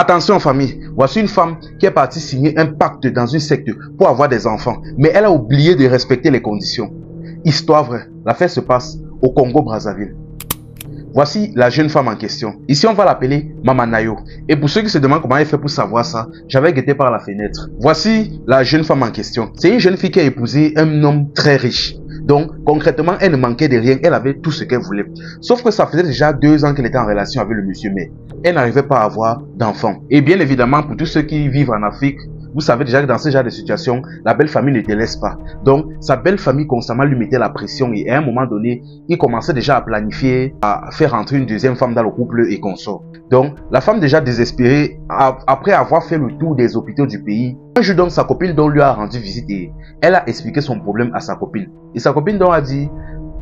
Attention famille, voici une femme qui est partie signer un pacte dans une secte pour avoir des enfants, mais elle a oublié de respecter les conditions. Histoire vraie, l'affaire se passe au Congo-Brazzaville. Voici la jeune femme en question. Ici, on va l'appeler Mama Nayo. Et pour ceux qui se demandent comment elle fait pour savoir ça, j'avais guetté par la fenêtre. Voici la jeune femme en question. C'est une jeune fille qui a épousé un homme très riche. Donc, concrètement, elle ne manquait de rien. Elle avait tout ce qu'elle voulait. Sauf que ça faisait déjà 2 ans qu'elle était en relation avec le monsieur, mais elle n'arrivait pas à avoir d'enfants. Et bien évidemment, pour tous ceux qui vivent en Afrique, vous savez déjà que dans ce genre de situation, la belle famille ne te laisse pas. Donc, sa belle famille constamment lui mettait la pression et à un moment donné, il commençait déjà à planifier, à faire entrer une deuxième femme dans le couple et consort. Donc, la femme déjà désespérée, après avoir fait le tour des hôpitaux du pays, un jour donc sa copine donc lui a rendu visite et elle a expliqué son problème à sa copine. Et sa copine donc a dit,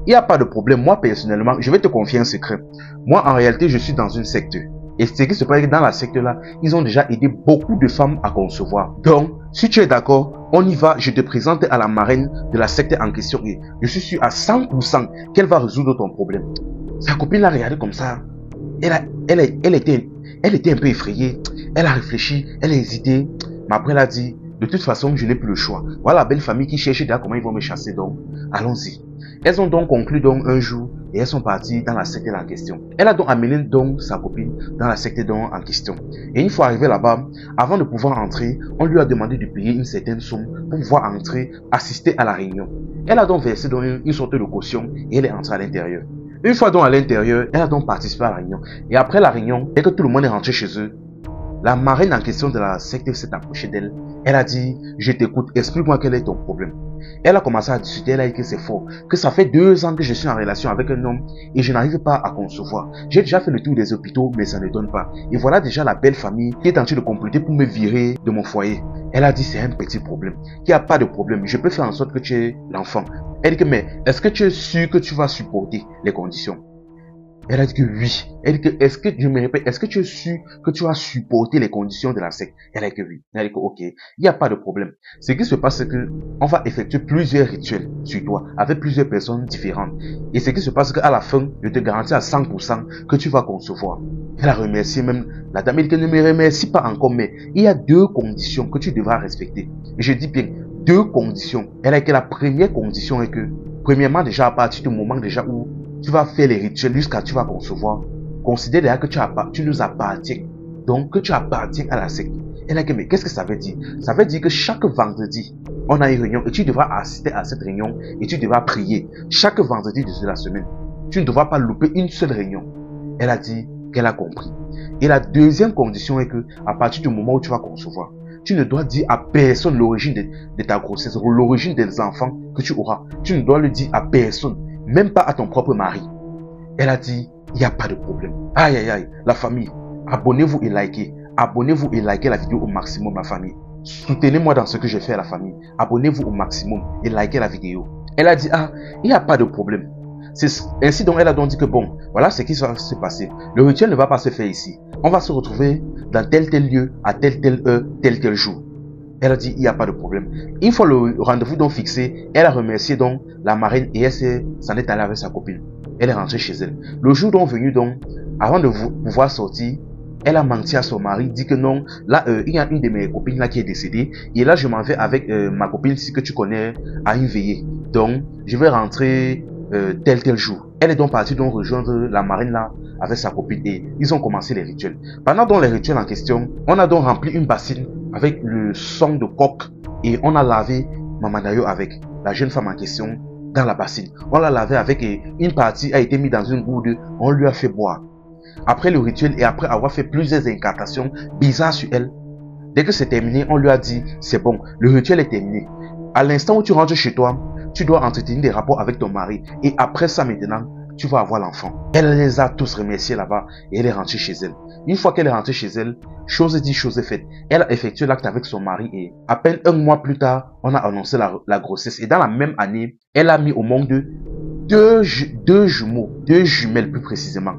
il n'y a pas de problème, moi personnellement, je vais te confier un secret. Moi en réalité, je suis dans une secte. Et ce qui se passe dans la secte là, ils ont déjà aidé beaucoup de femmes à concevoir. Donc, si tu es d'accord, on y va, je te présente à la marraine de la secte en question et je suis sûr à 100% qu'elle va résoudre ton problème. Sa copine l'a regardé comme ça. Elle était un peu effrayée. Elle a réfléchi, elle a hésité. Mais après elle a dit, de toute façon, je n'ai plus le choix. Voilà la belle famille qui cherche déjà comment ils vont me chasser. Donc, allons-y. Elles ont donc conclu donc un jour et elles sont parties dans la secte en question. Elle a donc amené donc sa copine dans la secte donc en question. Et une fois arrivée là-bas, avant de pouvoir entrer, on lui a demandé de payer une certaine somme pour pouvoir entrer, assister à la réunion. Elle a donc versé donc une sorte de caution et elle est entrée à l'intérieur. Une fois donc à l'intérieur, elle a donc participé à la réunion. Et après la réunion, dès que tout le monde est rentré chez eux, la marraine en question de la secte s'est approchée d'elle. Elle a dit, je t'écoute, explique-moi quel est ton problème. Elle a commencé à discuter, elle a dit que c'est faux, que ça fait 2 ans que je suis en relation avec un homme et je n'arrive pas à concevoir. J'ai déjà fait le tour des hôpitaux, mais ça ne donne pas. Et voilà déjà la belle famille qui est en train de comploter pour me virer de mon foyer. Elle a dit, c'est un petit problème. Il n'y a pas de problème, je peux faire en sorte que tu aies l'enfant. Elle dit que, mais est-ce que tu es sûr que tu vas supporter les conditions? Elle a dit que oui. Elle dit que, est-ce que tu es sûr que tu vas supporter les conditions de la secte? Elle a dit que oui. Elle a dit que ok, il n'y a pas de problème. Ce qui se passe, c'est que on va effectuer plusieurs rituels sur toi, avec plusieurs personnes différentes. Et ce qui se passe, c'est qu'à la fin, je te garantis à 100% que tu vas concevoir. Elle a remercié même la dame. Elle dit que ne me remercie pas encore, mais il y a 2 conditions que tu devras respecter. Et je dis bien, 2 conditions. Elle a dit que la première condition est que, premièrement, déjà à partir du moment déjà où tu vas faire les rituels jusqu'à tu vas concevoir, considère déjà que tu nous appartiens. Donc, que tu appartiens à la secte. Elle a dit, mais qu'est-ce que ça veut dire? Ça veut dire que chaque vendredi, on a une réunion et tu devras assister à cette réunion et tu devras prier. Chaque vendredi de la semaine. Tu ne devras pas louper une seule réunion. Elle a dit qu'elle a compris. Et la deuxième condition est que, à partir du moment où tu vas concevoir, tu ne dois dire à personne l'origine de ta grossesse ou l'origine des enfants que tu auras. Tu ne dois le dire à personne. Même pas à ton propre mari. Elle a dit, il n'y a pas de problème. Aïe, aïe, aïe, la famille, abonnez-vous et likez. Abonnez-vous et likez la vidéo au maximum, la famille. Soutenez-moi dans ce que je fais à la famille. Abonnez-vous au maximum et likez la vidéo. Elle a dit, ah, il n'y a pas de problème. C'est ainsi donc elle a donc dit que bon, voilà ce qui va se passer. Le rituel ne va pas se faire ici. On va se retrouver dans tel lieu, à telle heure, tel jour. Elle a dit, il n'y a pas de problème. Une fois le rendez-vous donc fixé, elle a remercié donc la marraine et elle s'en est allée avec sa copine. Elle est rentrée chez elle. Le jour donc venu donc, avant de pouvoir sortir, elle a menti à son mari, dit que non, là, il y a une de mes copines là qui est décédée, et là je m'en vais avec ma copine, si que tu connais, à une veillée. Donc, je vais rentrer tel jour. Elle est donc partie donc rejoindre la marraine là, avec sa copine, et ils ont commencé les rituels. Pendant donc les rituels en question, on a donc rempli une bassine avec le sang de coq et on a lavé Mama Nayo avec la jeune femme en question dans la bassine. On l'a lavé avec une partie a été mise dans une gourde, on lui a fait boire. Après le rituel et après avoir fait plusieurs incantations bizarres sur elle, dès que c'est terminé, on lui a dit c'est bon, le rituel est terminé. À l'instant où tu rentres chez toi, tu dois entretenir des rapports avec ton mari et après ça maintenant, tu vas avoir l'enfant. Elle les a tous remerciés là-bas et elle est rentrée chez elle. Une fois qu'elle est rentrée chez elle, chose dit, chose est faite. Elle a effectué l'acte avec son mari et à peine 1 mois plus tard, on a annoncé la grossesse. Et dans la même année, elle a mis au monde deux jumeaux, 2 jumelles plus précisément.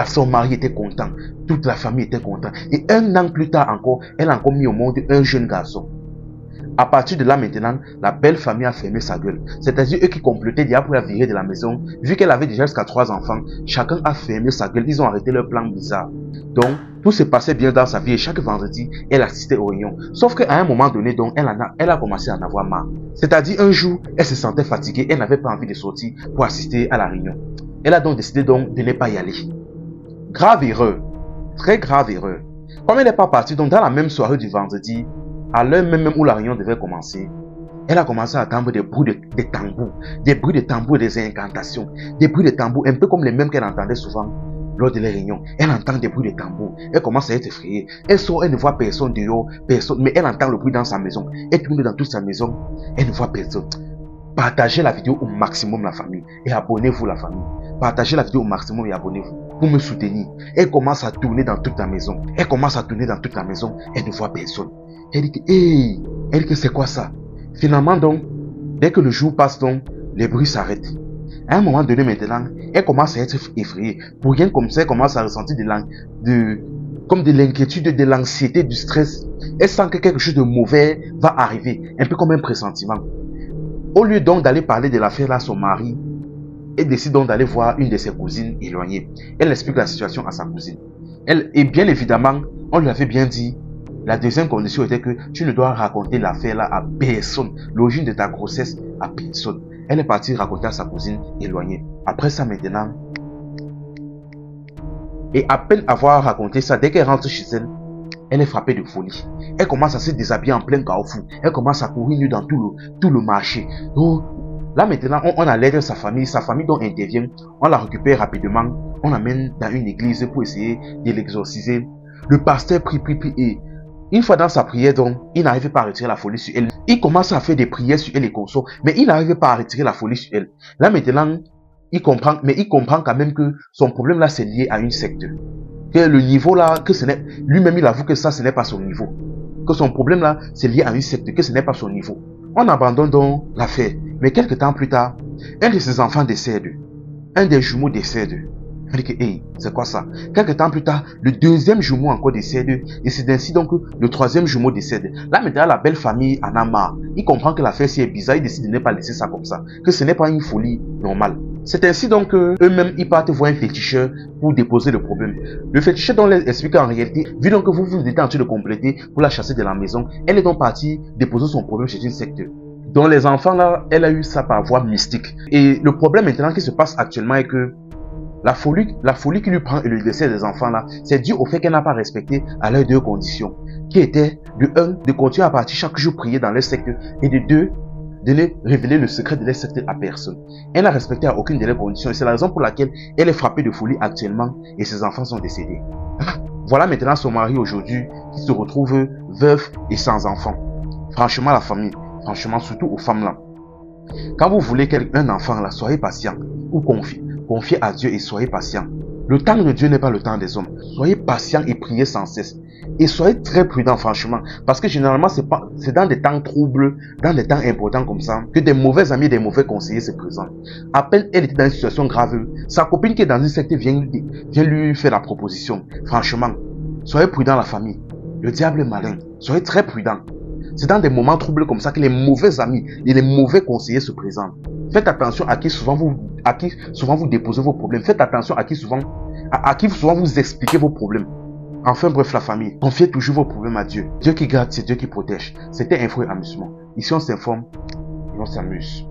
Son mari était content, toute la famille était contente. Et 1 an plus tard encore, elle a encore mis au monde un jeune garçon. À partir de là maintenant, la belle famille a fermé sa gueule. C'est-à-dire eux qui complotaient déjà pour la virer de la maison, vu qu'elle avait déjà jusqu'à 3 enfants, chacun a fermé sa gueule, ils ont arrêté leur plan bizarre. Donc, tout se passait bien dans sa vie et chaque vendredi, elle assistait aux réunions. Sauf qu'à un moment donné, donc, elle a commencé à en avoir marre. C'est-à-dire un jour, elle se sentait fatiguée, elle n'avait pas envie de sortir pour assister à la réunion. Elle a donc décidé donc de ne pas y aller. Grave erreur, très grave erreur. Comme elle n'est pas partie, donc dans la même soirée du vendredi, à l'heure même où la réunion devait commencer, elle a commencé à entendre des bruits de tambours, des bruits de tambours et des incantations, des bruits de tambours un peu comme les mêmes qu'elle entendait souvent lors de les réunions. Elle entend des bruits de tambours, elle commence à être effrayée. Elle sort, elle ne voit personne dehors, personne, mais elle entend le bruit dans sa maison. Elle tourne dans toute sa maison, elle ne voit personne. Partagez la vidéo au maximum la famille et abonnez-vous la famille. Partagez la vidéo au maximum et abonnez-vous pour me soutenir. Elle commence à tourner dans toute la maison. Elle commence à tourner dans toute la maison, elle ne voit personne. Elle dit que, hey, elle dit que c'est quoi ça? Finalement donc, dès que le jour passe donc, les bruits s'arrêtent. À un moment donné maintenant, elle commence à être effrayée. Pour rien comme ça, elle commence à ressentir comme de l'inquiétude, de l'anxiété, du stress. Elle sent que quelque chose de mauvais va arriver, un peu comme un pressentiment. Au lieu donc d'aller parler de l'affaire à son mari, elle décide donc d'aller voir une de ses cousines éloignées. Elle explique la situation à sa cousine. Et bien évidemment, on lui avait bien dit, la deuxième condition était que tu ne dois raconter l'affaire là à personne, l'origine de ta grossesse à personne. Elle est partie raconter à sa cousine éloignée. Après ça maintenant, et à peine avoir raconté ça, dès qu'elle rentre chez elle, elle est frappée de folie. Elle commence à se déshabiller en plein carrefour. Elle commence à courir nue dans tout le marché. Donc, là maintenant, on a l'aide de sa famille donc intervient. On la récupère rapidement. On l'amène dans une église pour essayer de l'exorciser. Le pasteur prie et une fois dans sa prière, donc, il n'arrive pas à retirer la folie sur elle. Il commence à faire des prières sur elle et consort, mais il n'arrive pas à retirer la folie sur elle. Là maintenant, il comprend quand même que son problème là, c'est lié à une secte. Que le niveau là, que ce n'est, lui-même il avoue que ça, ce n'est pas son niveau. Que son problème là, c'est lié à une secte, que ce n'est pas son niveau. On abandonne donc l'affaire. Mais quelques temps plus tard, un de ses enfants décède. Un des jumeaux décède. On dit que, hey, c'est quoi ça? Quelques temps plus tard, le deuxième jumeau encore décède. Et c'est ainsi donc que le troisième jumeau décède. Là maintenant, la belle famille en a marre. Il comprend que l'affaire si est bizarre, il décide de ne pas laisser ça comme ça. Que ce n'est pas une folie normale. C'est ainsi donc qu'eux-mêmes, ils partent voir un féticheur pour déposer le problème. Le féticheur donc leur explique qu'en réalité, vu donc que vous êtes en train de compléter pour la chasser de la maison, elle est donc partie déposer son problème chez une secte. Donc les enfants là, elle a eu ça par voie mystique. Et le problème maintenant qui se passe actuellement est que la folie qui lui prend et le décès des enfants là, c'est dû au fait qu'elle n'a pas respecté à leurs deux conditions. Qui étaient de 1, de continuer à partir chaque jour prier dans les sectes et de 2, de ne révéler le secret de leur secte à personne. Elle n'a respecté à aucune de leurs conditions et c'est la raison pour laquelle elle est frappée de folie actuellement et ses enfants sont décédés. Voilà maintenant son mari aujourd'hui qui se retrouve veuf et sans enfant. Franchement la famille, franchement surtout aux femmes là. Quand vous voulez un enfant là, soyez patient ou confiez à Dieu et soyez patient. Le temps de Dieu n'est pas le temps des hommes. Soyez patient et priez sans cesse. Et soyez très prudent franchement. Parce que généralement, c'est dans des temps troubles, dans des temps importants comme ça, que des mauvais amis et des mauvais conseillers se présentent. À peine elle était dans une situation grave, sa copine qui est dans une secte vient lui faire la proposition. Franchement, soyez prudent la famille. Le diable est malin. Soyez très prudent. C'est dans des moments troubles comme ça que les mauvais amis et les mauvais conseillers se présentent. Faites attention à qui souvent vous déposez vos problèmes. Faites attention à qui souvent vous expliquez vos problèmes. Enfin bref la famille, confiez toujours vos problèmes à Dieu. Dieu qui garde, c'est Dieu qui protège. C'était Info et Amusement. Ici on s'informe et on s'amuse.